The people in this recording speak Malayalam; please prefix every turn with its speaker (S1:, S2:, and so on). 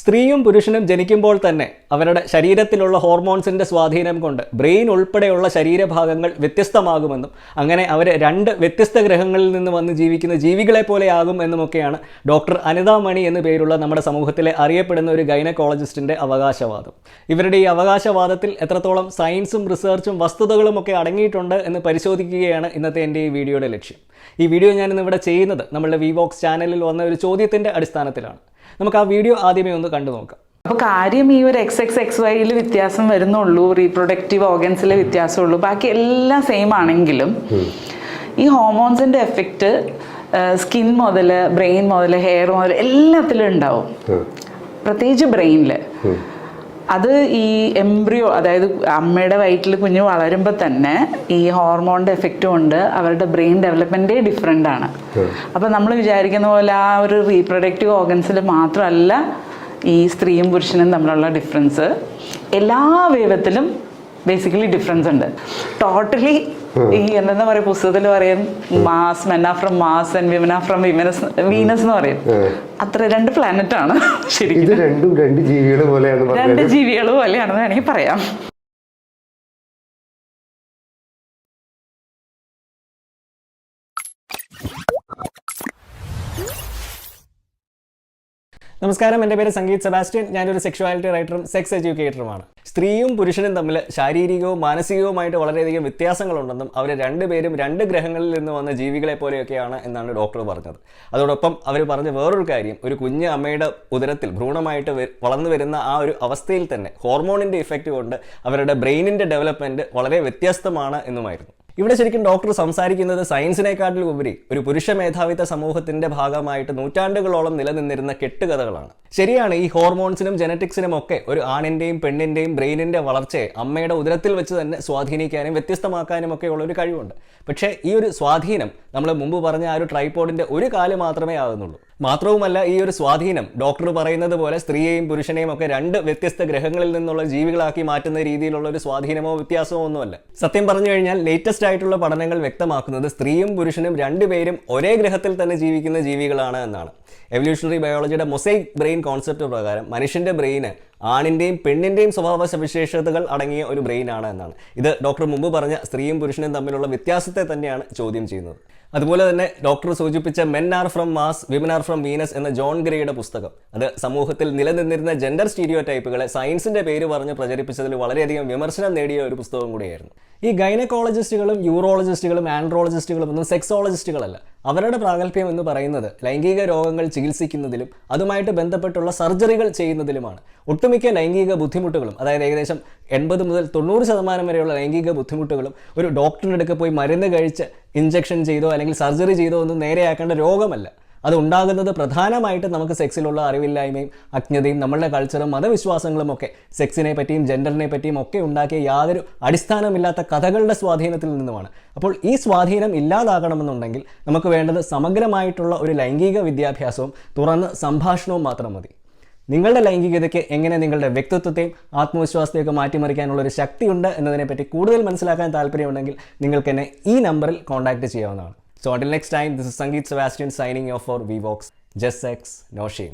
S1: സ്ത്രീയും പുരുഷനും ജനിക്കുമ്പോൾ തന്നെ അവരുടെ ശരീരത്തിലുള്ള ഹോർമോൺസിൻ്റെ സ്വാധീനം കൊണ്ട് ബ്രെയിൻ ഉൾപ്പെടെയുള്ള ശരീരഭാഗങ്ങൾ വ്യത്യസ്തമാകുമെന്നും അങ്ങനെ അവർ രണ്ട് വ്യത്യസ്ത ഗ്രഹങ്ങളിൽ നിന്ന് വന്ന് ജീവിക്കുന്ന ജീവികളെ പോലെയാകും എന്നുമൊക്കെയാണ് ഡോക്ടർ അനിത മണി എന്നു പേരുള്ള നമ്മുടെ സമൂഹത്തിലെ അറിയപ്പെടുന്ന ഒരു ഗൈനക്കോളജിസ്റ്റിൻ്റെ അവകാശവാദം. ഇവരുടെ ഈ അവകാശവാദത്തിൽ എത്രത്തോളം സയൻസും റിസർച്ചും വസ്തുതകളും ഒക്കെ അടങ്ങിയിട്ടുണ്ട് എന്ന് പരിശോധിക്കുകയാണ് ഇന്നത്തെ എൻ്റെ ഈ വീഡിയോയുടെ ലക്ഷ്യം. ഈ വീഡിയോ ഞാനിന്നിവിടെ ചെയ്യുന്നത് നമ്മളുടെ വിവോക്സ് ചാനലിൽ വന്ന ഒരു ചോദ്യത്തിൻ്റെ അടിസ്ഥാനത്തിലാണ്. നമുക്ക് ആ വീഡിയോ ആദ്യമേ ഒന്ന് കണ്ടു നോക്കാം.
S2: അപ്പോൾ കാര്യം ഈ ഒരു XXXYയിൽ വ്യത്യാസം വരുന്നുള്ളൂ, റീപ്രൊഡക്റ്റീവ് ഓർഗൻസിലെ വ്യത്യാസമുള്ളൂ, ബാക്കി എല്ലാം സെയിം ആണെങ്കിലും ഈ ഹോർമോൺസിൻ്റെ എഫക്റ്റ് സ്കിൻ മുതൽ ബ്രെയിൻ മുതൽ ഹെയർ മുതൽ എല്ലാത്തിലും ഉണ്ടാവും. പ്രത്യേകിച്ച് ബ്രെയിനിൽ അത് ഈ എംബ്രിയോ, അതായത് അമ്മയുടെ വയറ്റിൽ കുഞ്ഞ് വളരുമ്പോൾ തന്നെ ഈ ഹോർമോണിൻ്റെ എഫക്റ്റ് കൊണ്ട് അവരുടെ ബ്രെയിൻ ഡെവലപ്മെൻറ്റേ ഡിഫറെൻ്റ് ആണ്. അപ്പോൾ നമ്മൾ വിചാരിക്കുന്ന പോലെ ആ ഒരു റീപ്രൊഡക്റ്റീവ് ഓർഗൻസിൽ മാത്രമല്ല ഈ സ്ത്രീയും പുരുഷനും തമ്മിലുള്ള ഡിഫറൻസ്, എല്ലാ അവയവത്തിലും ബേസിക്കലി ഡിഫറൻസ് ഉണ്ട്. ടോട്ടലി ഈ എന്താ പറയുക, പുസ്തകത്തിൽ പറയും Mars, men are from Mars and women are from Venus എന്ന് പറയും. അത്ര രണ്ട് പ്ലാനറ്റ് ആണ് ശരിക്കും, രണ്ട് ജീവികൾ പോലെയാണെന്ന് വേണമെങ്കിൽ പറയാം.
S1: നമസ്കാരം, എൻ്റെ പേര് സംഗീത് സെബാസ്റ്റ്യൻ. ഞാനൊരു സെക്ഷുവാലിറ്റി റൈറ്ററും സെക്സ് എഡ്യൂക്കേറ്ററുമാണ്. സ്ത്രീയും പുരുഷനും തമ്മിൽ ശാരീരികവും മാനസികവുമായിട്ട് വളരെയധികം വ്യത്യാസങ്ങളുണ്ടെന്നും അവർ രണ്ടുപേരും രണ്ട് ഗ്രഹങ്ങളിൽ നിന്ന് വന്ന ജീവികളെ പോലെയൊക്കെയാണ് എന്നാണ് ഡോക്ടർ പറഞ്ഞത്. അതോടൊപ്പം അവർ പറഞ്ഞ വേറൊരു കാര്യം, ഒരു കുഞ്ഞ് അമ്മയുടെ ഉദരത്തിൽ ഭ്രൂണമായിട്ട് വളർന്നു വരുന്ന ആ ഒരു അവസ്ഥയിൽ തന്നെ ഹോർമോണിൻ്റെ ഇഫക്റ്റ് കൊണ്ട് അവരുടെ ബ്രെയിനിൻ്റെ ഡെവലപ്മെൻറ്റ് വളരെ വ്യത്യസ്തമാണ് എന്നുമായിരുന്നു. ഇവിടെ ശരിക്കും ഡോക്ടർ സംസാരിക്കുന്നത് സയൻസിനെക്കാട്ടിലും ഉപരി ഒരു പുരുഷ മേധാവിത്വ സമൂഹത്തിന്റെ ഭാഗമായിട്ട് നൂറ്റാണ്ടുകളോളം നിലനിന്നിരുന്ന കെട്ടുകഥകളാണ്. ശരിയാണ്, ഈ ഹോർമോൺസിനും ജനറ്റിക്സിനും ഒക്കെ ഒരു ആണിന്റെയും പെണ്ണിന്റെയും ബ്രെയിനിന്റെ വളർച്ചയെ അമ്മയുടെ ഉദരത്തിൽ വെച്ച് തന്നെ സ്വാധീനിക്കാനും വ്യത്യസ്തമാക്കാനും ഒക്കെ ഉള്ള ഒരു കഴിവുണ്ട്. പക്ഷേ ഈ ഒരു സ്വാധീനം നമ്മൾ മുമ്പ് പറഞ്ഞ ആ ഒരു ട്രൈപോഡിന്റെ ഒരു കാല് മാത്രമേ ആകുന്നുള്ളൂ. മാത്രവുമല്ല, ഈ ഒരു സ്വാധീനം ഡോക്ടർ പറയുന്നത് പോലെ സ്ത്രീയെയും പുരുഷനെയും ഒക്കെ രണ്ട് വ്യത്യസ്ത ഗ്രഹങ്ങളിൽ നിന്നുള്ള ജീവികളാക്കി മാറ്റുന്ന രീതിയിലുള്ള ഒരു സ്വാധീനമോ വ്യത്യാസമോ ഒന്നുമല്ല. സത്യം പറഞ്ഞു കഴിഞ്ഞാൽ ലേറ്റസ്റ്റ് ആയിട്ടുള്ള പഠനങ്ങൾ വ്യക്തമാക്കുന്നത് സ്ത്രീയും പുരുഷനും രണ്ടുപേരും ഒരേ ഗ്രഹത്തിൽ തന്നെ ജീവിക്കുന്ന ജീവികളാണ് എന്നാണ്. എവല്യൂഷണറി ബയോളജിയുടെ മൊസൈക് ബ്രെയിൻ കോൺസെപ്റ്റ് പ്രകാരം മനുഷ്യന്റെ ബ്രെയിന് ആണിന്റെയും പെണ്ണിന്റെയും സ്വഭാവ സവിശേഷതകൾ അടങ്ങിയ ഒരു ബ്രെയിനാണ് എന്നാണ്. ഇത് ഡോക്ടർ മുമ്പ് പറഞ്ഞ സ്ത്രീയും പുരുഷനും തമ്മിലുള്ള വ്യത്യാസത്തെ തന്നെയാണ് ചോദ്യം ചെയ്യുന്നത്. അതുപോലെ തന്നെ ഡോക്ടർ സൂചിപ്പിച്ച men are from Mars, women are from Venus എന്ന ജോൺ ഗ്രേയുടെ പുസ്തകം, അത് സമൂഹത്തിൽ നിലനിന്നിരുന്ന ജെൻഡർ സ്റ്റീരിയോ ടൈപ്പുകളെ സയൻസിന്റെ പേര് പറഞ്ഞ് പ്രചരിപ്പിച്ചതിൽ വളരെയധികം വിമർശനം നേടിയ ഒരു പുസ്തകം കൂടിയായിരുന്നു. ഈ ഗൈനക്കോളജിസ്റ്റുകളും യൂറോളജിസ്റ്റുകളും ആൻഡ്രോളജിസ്റ്റുകളും ഒന്നും സെക്സോളജിസ്റ്റുകളല്ല. അവരുടെ പ്രാഗൽഭ്യം എന്ന് പറയുന്നത് ലൈംഗിക രോഗങ്ങൾ ചികിത്സിക്കുന്നതിലും അതുമായിട്ട് ബന്ധപ്പെട്ടുള്ള സർജറികൾ ചെയ്യുന്നതിലുമാണ്. ഒട്ടുമിക്ക ലൈംഗിക ബുദ്ധിമുട്ടുകളും, അതായത് ഏകദേശം 80 മുതൽ 90% വരെയുള്ള ലൈംഗിക ബുദ്ധിമുട്ടുകളും ഒരു ഡോക്ടറിൻ്റെ അടുക്ക് പോയി മരുന്ന് കഴിച്ച് ഇഞ്ചക്ഷൻ ചെയ്തോ അല്ലെങ്കിൽ സർജറി ചെയ്തോ ഒന്നും നേരെയാക്കേണ്ട രോഗമല്ല. അത് ഉണ്ടാകുന്നത് പ്രധാനമായിട്ട് നമുക്ക് സെക്സിലുള്ള അറിവില്ലായ്മയും അജ്ഞതയും നമ്മളുടെ കൾച്ചറും മതവിശ്വാസങ്ങളും ഒക്കെ സെക്സിനെ പറ്റിയും ജെൻഡറിനെ പറ്റിയും ഒക്കെ ഉണ്ടാക്കിയ യാതൊരു അടിസ്ഥാനമില്ലാത്ത കഥകളുടെ സ്വാധീനത്തിൽ നിന്നുമാണ്. അപ്പോൾ ഈ സ്വാധീനം ഇല്ലാതാകണമെന്നുണ്ടെങ്കിൽ നമുക്ക് വേണ്ടത് സമഗ്രമായിട്ടുള്ള ഒരു ലൈംഗിക വിദ്യാഭ്യാസവും തുറന്ന് സംഭാഷണവും മാത്രം മതി. നിങ്ങളുടെ ലൈംഗികതയ്ക്ക് എങ്ങനെ നിങ്ങളുടെ വ്യക്തിത്വത്തെയും ആത്മവിശ്വാസത്തെയൊക്കെ മാറ്റിമറിക്കാനുള്ള ഒരു ശക്തിയുണ്ട് എന്നതിനെപ്പറ്റി കൂടുതൽ മനസ്സിലാക്കാൻ താല്പര്യമുണ്ടെങ്കിൽ നിങ്ങൾക്ക് എന്നെ ഈ നമ്പറിൽ കോൺടാക്ട് ചെയ്യാവുന്നതാണ്. So until next time, this is Sangeet Sebastian signing off for VVOX. Just sex, no shame.